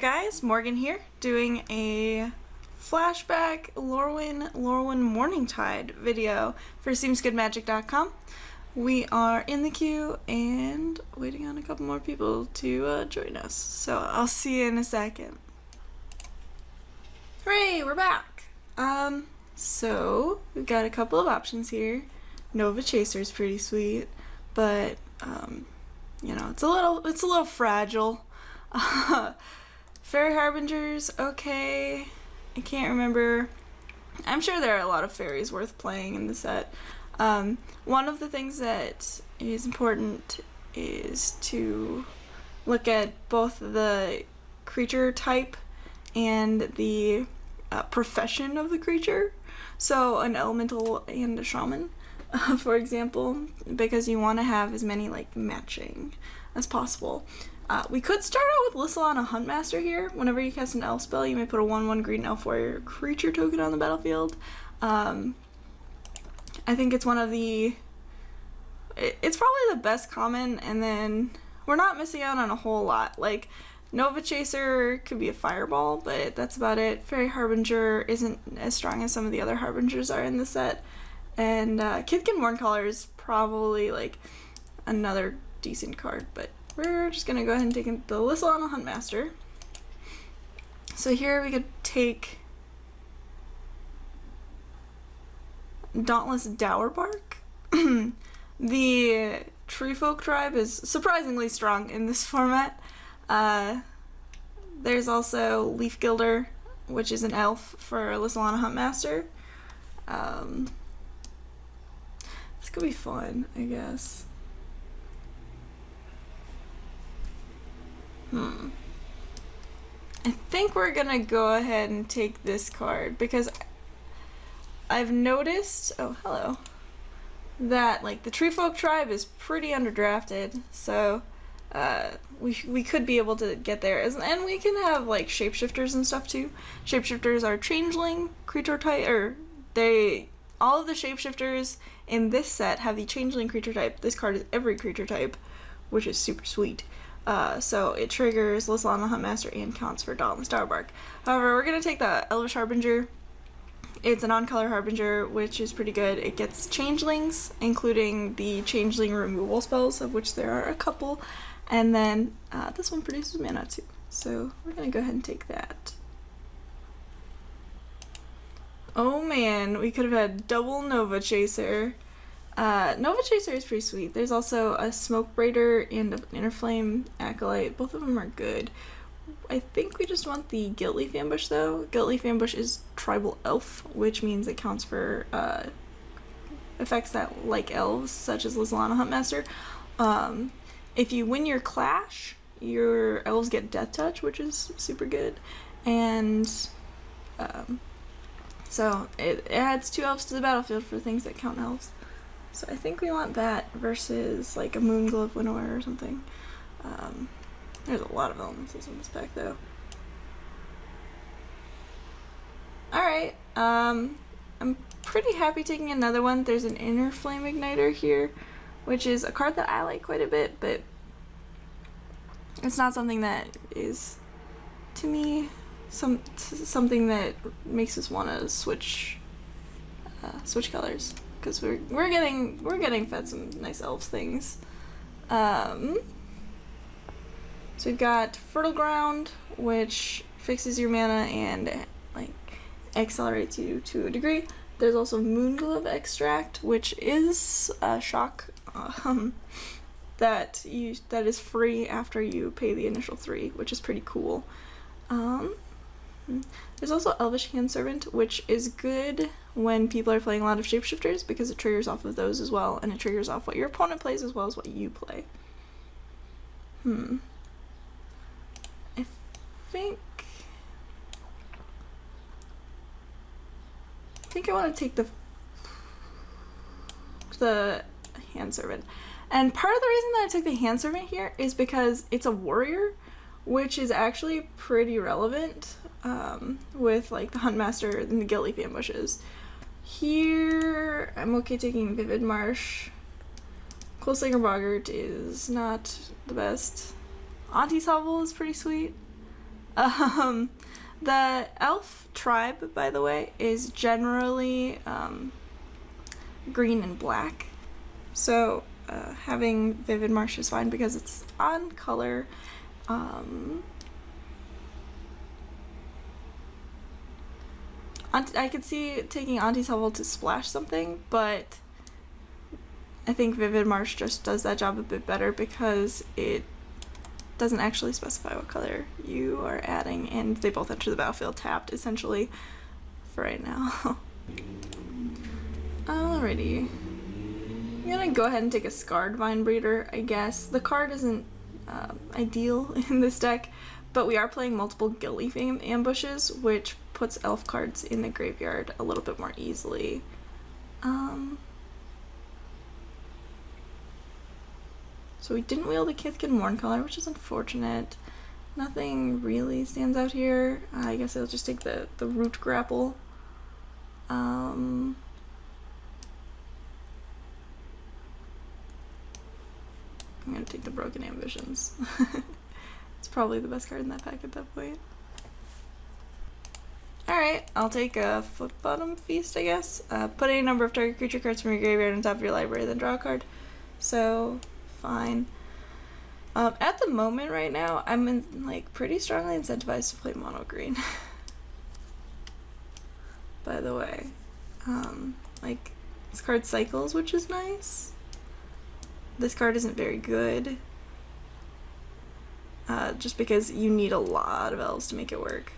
guys, Morgan here, doing a flashback Lorwyn Morningtide video for SeemsGoodMagic.com. We are in the queue and waiting on a couple more people to join us, so I'll see you in a second. Hooray, we're back! So we've got a couple of options here. Nova Chaser's pretty sweet, but you know, it's a little fragile. Fairy Harbingers, okay. I can't remember. I'm sure there are a lot of fairies worth playing in the set. One of the things that is important is to look at both the creature type and the profession of the creature. So an elemental and a shaman, for example, because you want to have as many like matching as possible. We could start out with Lissalana Huntmaster here. Whenever you cast an elf spell, you may put a 1/1 green elf warrior creature token on the battlefield. I think it's one of the... It's probably the best common, and then we're not missing out on a whole lot. Like, Nova Chaser could be a fireball, but that's about it. Fairy Harbinger isn't as strong as some of the other Harbingers are in the set. And Kithkin Mourncaller is probably, like, another decent card, but we're just gonna go ahead and take the Lissalana Huntmaster. So here we could take Dauntless Dowerbark. The Treefolk tribe is surprisingly strong in this format. There's also Leaf Gilder, which is an elf for Lissalana Huntmaster. This could be fun, I guess. I think we're gonna go ahead and take this card because I've noticed, oh hello, that like the Treefolk tribe is pretty underdrafted, so we could be able to get there, and we can have like shapeshifters and stuff too. Shapeshifters are changeling creature type, or all of the shapeshifters in this set have the changeling creature type. This card is every creature type, which is super sweet. So it triggers Lissalana Huntmaster and counts for Dauntless Dowerbark. However, we're going to take the Elvish Harbinger. It's a non-color Harbinger, which is pretty good. It gets changelings, including the changeling removal spells, of which there are a couple. And then this one produces mana too. So we're going to go ahead and take that. Oh man, we could have had double Nova Chaser. Nova Chaser is pretty sweet. There's also a Smoke Braider and an Innerflame Acolyte. Both of them are good. I think we just want the Guiltleaf Ambush though. Guiltleaf Ambush is Tribal Elf, which means it counts for effects that like elves, such as Lissalana Huntmaster. If you win your clash, your elves get Death Touch, which is super good. And so it adds 2 elves to the battlefield for things that count elves. So I think we want that versus like a Moonglove Winnower or something. There's a lot of elementals in this pack though. Alright, I'm pretty happy taking another one. There's an Inner Flame Igniter here, which is a card that I like quite a bit, but it's not something that is, to me, something that makes us want to switch colors. Because we're getting fed some nice elves things. So we've got Fertile Ground, which fixes your mana and like accelerates you to a degree. There's also Moonglove Extract, which is a shock that is free after you pay the initial 3, which is pretty cool. There's also Elvish Handservant, which is good when people are playing a lot of shapeshifters because it triggers off of those as well, and it triggers off what your opponent plays as well as what you play. I think I want to take the Handservant. And part of the reason that I took the Handservant here is because it's a warrior, which is actually pretty relevant with like the Huntmaster and the Guiltleaf Ambushes. Here, I'm okay taking Vivid Marsh. Closelinger Boggart is not the best. Auntie's Hovel is pretty sweet. The elf tribe, by the way, is generally green and black. So having Vivid Marsh is fine because it's on color. I could see taking Auntie's Hovel to splash something, but I think Vivid Marsh just does that job a bit better because it doesn't actually specify what color you are adding, and they both enter the battlefield tapped, essentially, for right now. Alrighty. I'm gonna go ahead and take a Scarred Vine Breeder, I guess. The card isn't ideal in this deck, but we are playing multiple Guilty Fame ambushes, which puts elf cards in the graveyard a little bit more easily. So we didn't wheel the Kithkin Mourncaller, which is unfortunate. Nothing really stands out here. I guess I'll just take the Root Grapple. I'm gonna take the Broken Ambitions. It's probably the best card in that pack at that point. Alright, I'll take a Foot Bottom Feast, I guess. Put any number of target creature cards from your graveyard on top of your library, then draw a card. So, fine. At the moment right now, I'm pretty strongly incentivized to play mono green. By the way. This card cycles, which is nice. This card isn't very good. Just because you need a lot of elves to make it work.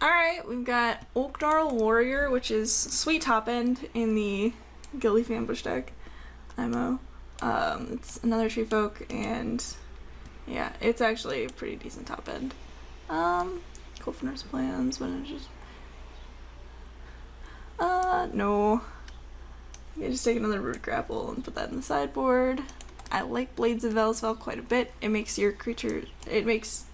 Alright, we've got Oakdarl Warrior, which is sweet top end in the Guilty Fame Ambush deck. IMO. It's another Tree Folk, and yeah, it's actually a pretty decent top end. Kolfner's Plans, when it just... no. You just take another Root Grapple and put that in the sideboard. I like Blades of Veilspell quite a bit. It makes your creature... It makes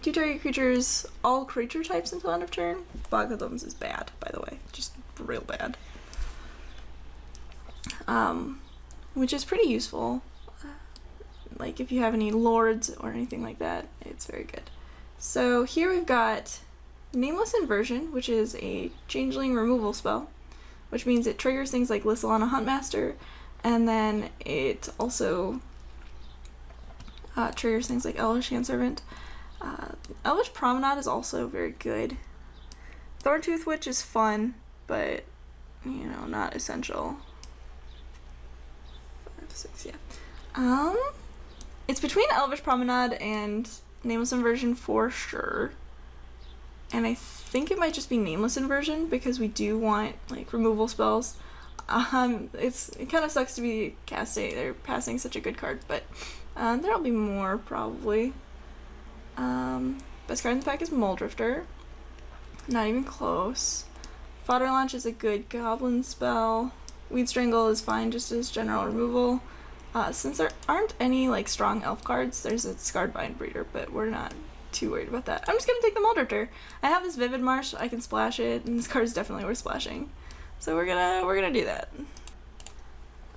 2 target creatures all creature types until end of turn. Bog of Thumbs is bad, by the way. Just real bad. Which is pretty useful. Like if you have any lords or anything like that, it's very good. So here we've got Nameless Inversion, which is a changeling removal spell, which means it triggers things like Lissalana Huntmaster, and then it also triggers things like Elvish Handservant. Elvish Promenade is also very good. Thorntooth Witch is fun, but, you know, not essential. 5, 6, yeah. It's between Elvish Promenade and Nameless Inversion for sure. And I think it might just be Nameless Inversion because we do want, like, removal spells. It kind of sucks to be casting or passing such a good card, but there'll be more probably. Best card in the pack is Muldrifter. Not even close. Fodder Launch is a good goblin spell. Weed Strangle is fine just as general removal. Since there aren't any like strong elf cards, there's a Scarred Vine Breeder, but we're not too worried about that. I'm just gonna take the Muldrifter. I have this Vivid Marsh, I can splash it, and this card is definitely worth splashing. So we're gonna do that.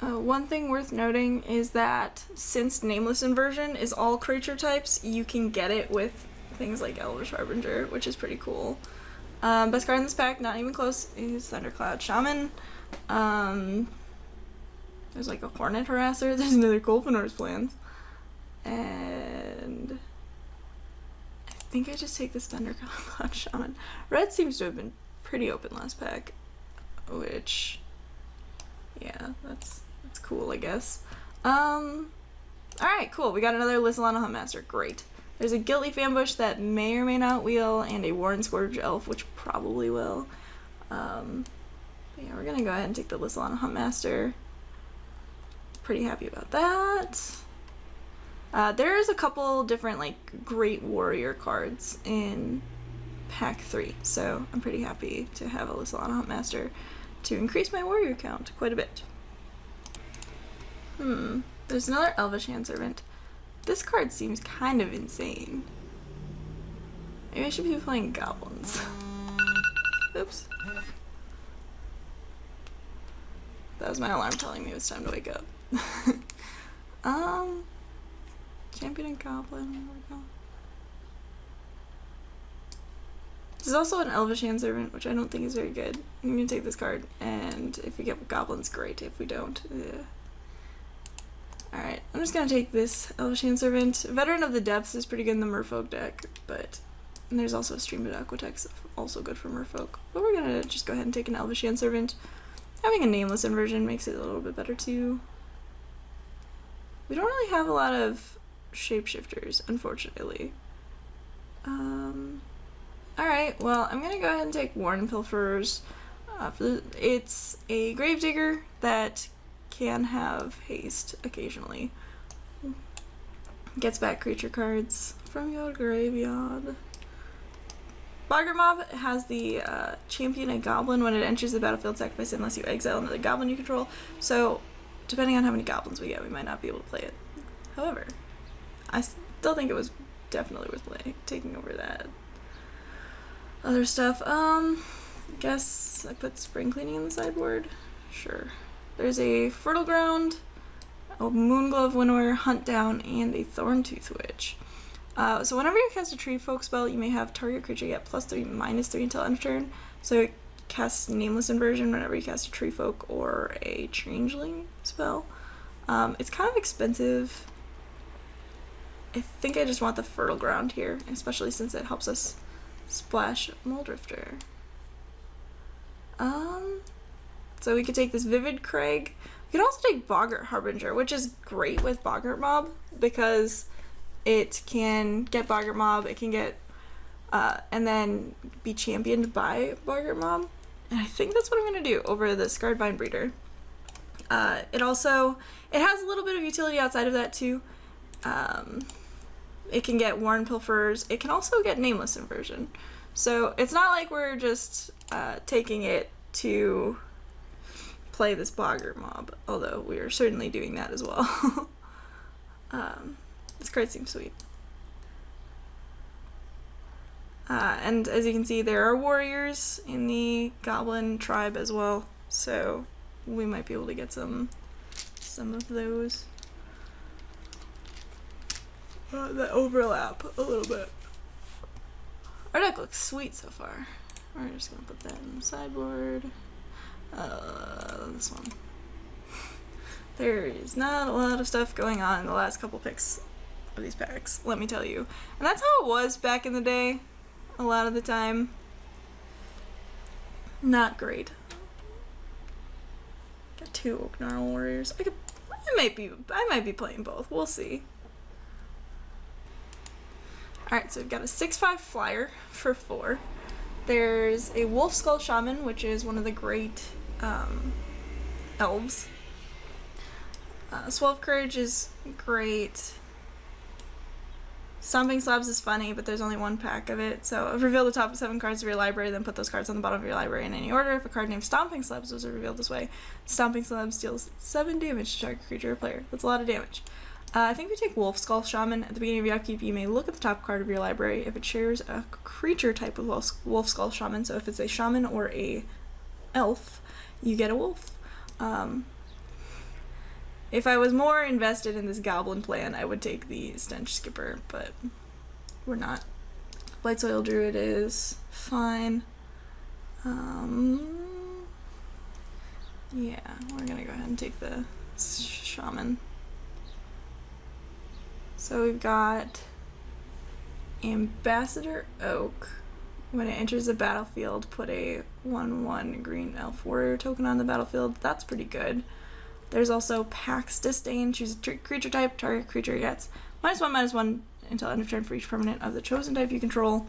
One thing worth noting is that since Nameless Inversion is all creature types, you can get it with things like Elvish Harbinger, which is pretty cool. Best card in this pack, not even close, is Thundercloud Shaman. There's like a Hornet Harasser, there's another Kolfenor's Plans. And I think I just take this Thundercloud Shaman. Red seems to have been pretty open last pack, which, yeah, that's cool, I guess. Alright, cool. We got another Lissalana Huntmaster. Great. There's a Guilty Fame Ambush that may or may not wheel, and a Warren Scourge Elf, which probably will. But yeah, we're gonna go ahead and take the Lissalana Huntmaster. Pretty happy about that. There's a couple different, like, Great Warrior cards in pack 3, so I'm pretty happy to have a Lissalana Huntmaster to increase my warrior count quite a bit. There's another Elvish Handservant. This card seems kind of insane. Maybe I should be playing goblins. Oops. That was my alarm telling me it was time to wake up. Champion and Goblin. This is also an Elvish Hand Servant, which I don't think is very good. I'm gonna take this card, and if we get goblins, great. If we don't, yeah. Alright, I'm just gonna take this Elvish Hand Servant. Veteran of the Depths is pretty good in the Merfolk deck, but and there's also a Streamlit Aquatex, also good for Merfolk. But we're gonna just go ahead and take an Elvish Hand Servant. Having a nameless inversion makes it a little bit better too. We don't really have a lot of shapeshifters, unfortunately. Alright, well, I'm gonna go ahead and take Warren Pilferers. It's a Gravedigger that can have haste occasionally. Gets back creature cards from your graveyard. Boggart Mob has the champion a goblin when it enters the battlefield, sacrifice it unless you exile another goblin you control. So, depending on how many goblins we get, we might not be able to play it. However, I still think it was definitely worth playing, taking over that other stuff. Guess I put Spring Cleaning in the sideboard. Sure. There's a Fertile Ground, a Moonglove Winnower, Hunt Down, and a Thorntooth Witch. So whenever you cast a Tree Folk spell, you may have target creature get +3, -3 until end of turn. So it casts Nameless Inversion whenever you cast a Tree Folk or a Changeling spell. It's kind of expensive. I think I just want the Fertile Ground here, especially since it helps us splash Muldrifter. So we could take this Vivid Crag. We could also take Boggart Harbinger, which is great with Boggart Mob because it can get Boggart Mob, it can get, and then be championed by Boggart Mob. And I think that's what I'm going to do over the Scarred Breeder. It has a little bit of utility outside of that too. It can get Warren Pilferers. It can also get Nameless Inversion. So it's not like we're just taking it to play this Boggart Mob, although we are certainly doing that as well. This card seems sweet. And as you can see, there are warriors in the Goblin tribe as well, so we might be able to get some of those that overlap a little bit. Our deck looks sweet so far. We're just gonna put that in the sideboard. This one. There is not a lot of stuff going on in the last couple picks of these packs, let me tell you. And that's how it was back in the day, a lot of the time. Not great. Got 2 Oak Gnarl Warriors. I might be playing both. We'll see. Alright, so we've got a 6/5 flyer for 4. There's a Wolf Skull Shaman, which is one of the great elves. Swell of Courage is great. Stomping Slabs is funny, but there's only 1 pack of it. So reveal the top 7 cards of your library, then put those cards on the bottom of your library in any order. If a card named Stomping Slabs was revealed this way, Stomping Slabs deals 7 damage to target creature or player. That's a lot of damage. I think if you take Wolf Skull Shaman, at the beginning of your upkeep, you may look at the top card of your library if it shares a creature type with Wolf Skull Shaman. So if it's a shaman or a elf, you get a wolf. If I was more invested in this goblin plan, I would take the Stench Skipper, but we're not. Blight Soil Druid is fine. Yeah, we're gonna go ahead and take the shaman. So we've got Ambassador Oak. When it enters the battlefield, put a 1/1 green elf warrior token on the battlefield. That's pretty good. There's also Pax Disdain. Choose a creature type. Target creature gets -1/-1 until end of turn for each permanent of the chosen type you control.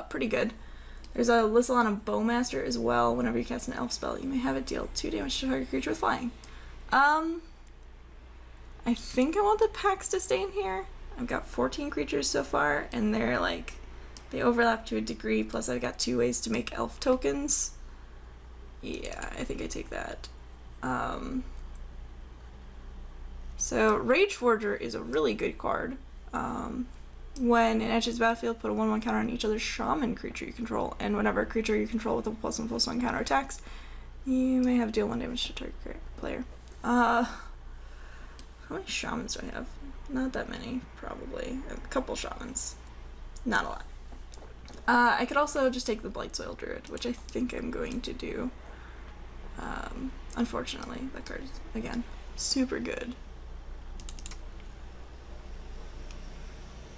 Pretty good. There's a Lissalana Bowmaster as well. Whenever you cast an elf spell, you may have it deal 2 damage to target creature with flying. I think I want the Pax Disdain here. I've got 14 creatures so far, and they overlap to a degree, plus I've got 2 ways to make elf tokens. Yeah, I think I take that. So Rage Forger is a really good card. When it enters the battlefield, put a 1/1 counter on each other shaman creature you control, and whenever a creature you control with a +1/+1 counter attacks, you may have deal 1 damage to target player. How many shamans do I have? Not that many, probably. A couple shamans. Not a lot. I could also just take the Blight Soil Druid, which I think I'm going to do. Unfortunately, that card is, again, super good.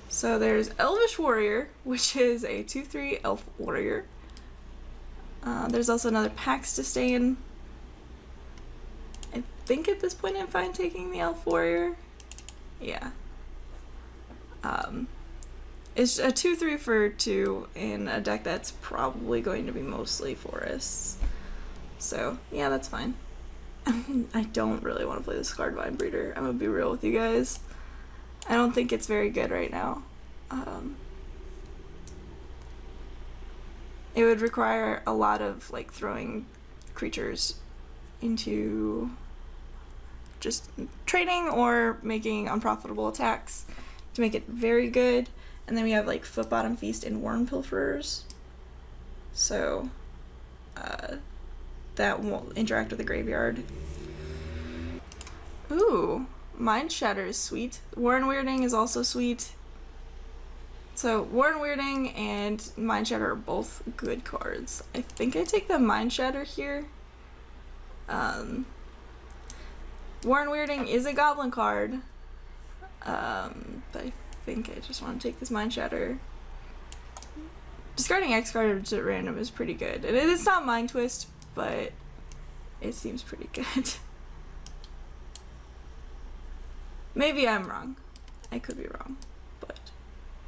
So there's Elvish Warrior, which is a 2/3 Elf Warrior. There's also another Pax Disdain. I think at this point I'm fine taking the Elf Warrior. Yeah. It's a 2/3 for 2 in a deck that's probably going to be mostly forests. So, yeah, that's fine. I don't really want to play this card, Vine Breeder. I'm gonna be real with you guys. I don't think it's very good right now. It would require a lot of like throwing creatures into just trading or making unprofitable attacks to make it very good. And then we have like Foot Bottom Feast and Worm Pilferers. So that won't interact with the graveyard. Ooh, Mind Shatter is sweet. Warren Weirding is also sweet. So Warren Weirding and Mind Shatter are both good cards. I think I take the Mind Shatter here. Warren Weirding is a goblin card. But I think I just want to take this Mind Shatter. Discarding X cards at random is pretty good. And it's not Mind Twist, but it seems pretty good. Maybe I'm wrong. I could be wrong, but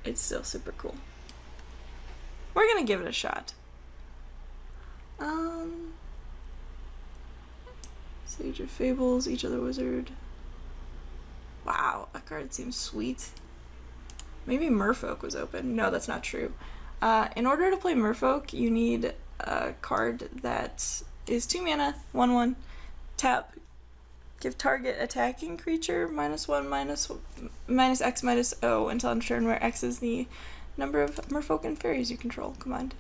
it's still super cool. We're gonna give it a shot. Sage of Fables, Each Other Wizard. Wow, that card seems sweet. Maybe Merfolk was open. No, that's not true. In order to play Merfolk, you need a card that is 2 mana, 1/1, tap, give target attacking creature -1, minus X minus O until end of turn, where X is the number of Merfolk and fairies you control. Combined.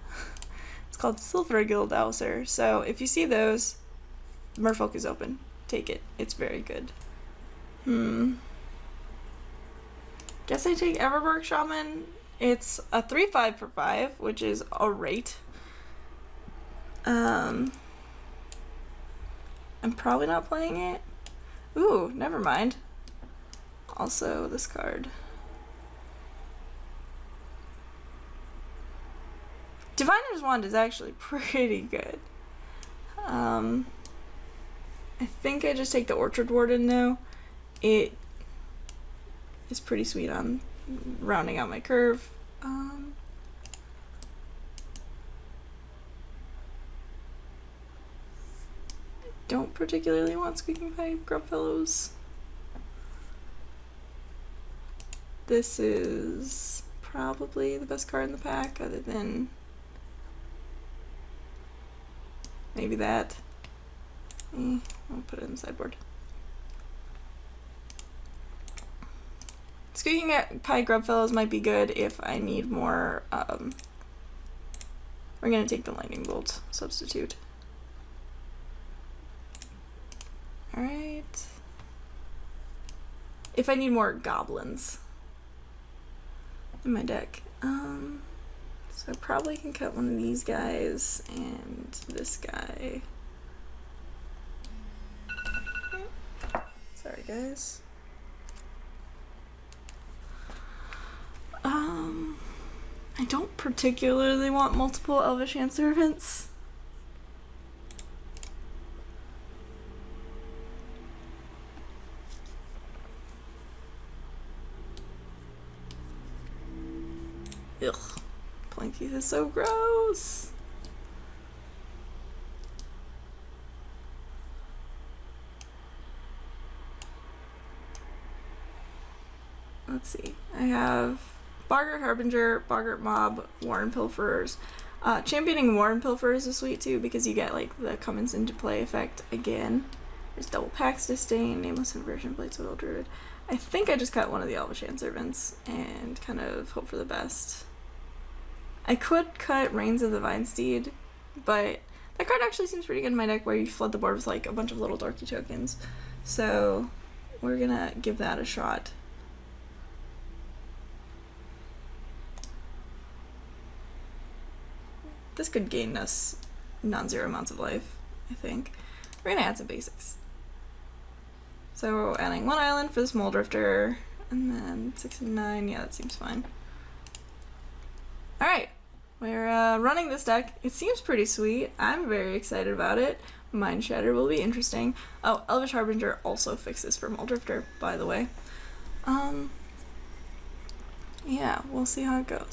It's called Silver Guild Owser. So if you see those, Merfolk is open. Take it. It's very good. Guess I take Everbark Shaman. It's a 3/5 for 5, which is alright. I'm probably not playing it. Ooh, never mind. Also, this card. Diviner's Wand is actually pretty good. I think I just take the Orchard Warden though. It is pretty sweet on rounding out my curve. Don't particularly want Squeaking Pipe Grubfellows. This is probably the best card in the pack, other than maybe that. I'll put it in the sideboard. Squeaking Pipe Grubfellows might be good if I need more. We're gonna take the Lightning Bolt substitute. Alright. If I need more goblins in my deck. So I probably can cut one of these guys and this guy. Sorry guys. I don't particularly want multiple Elvish Hand Servants. Ugh, Planky is so gross. Let's see. I have Boggart Harbinger, Boggart Mob, Warren Pilferers. Championing Warren Pilferers is sweet too because you get like the comes into play effect again. There's Double Pax Disdain, Nameless Inversion, Blight Soil Druid. I think I just cut one of the Elvish Hand Servants and kind of hope for the best. I could cut Reigns of the Vine Steed, but that card actually seems pretty good in my deck where you flood the board with like a bunch of little dorky tokens. So we're gonna give that a shot. this could gain us non-zero amounts of life, I think. We're gonna add some basics. So we're adding 1 island for this Mole Drifter, and then 6 and 9, yeah, that seems fine. Alright, we're running this deck. It seems pretty sweet. I'm very excited about it. Mind Shatter will be interesting. Oh, Elvish Harbinger also fixes for Mole Drifter, by the way. Yeah, we'll see how it goes.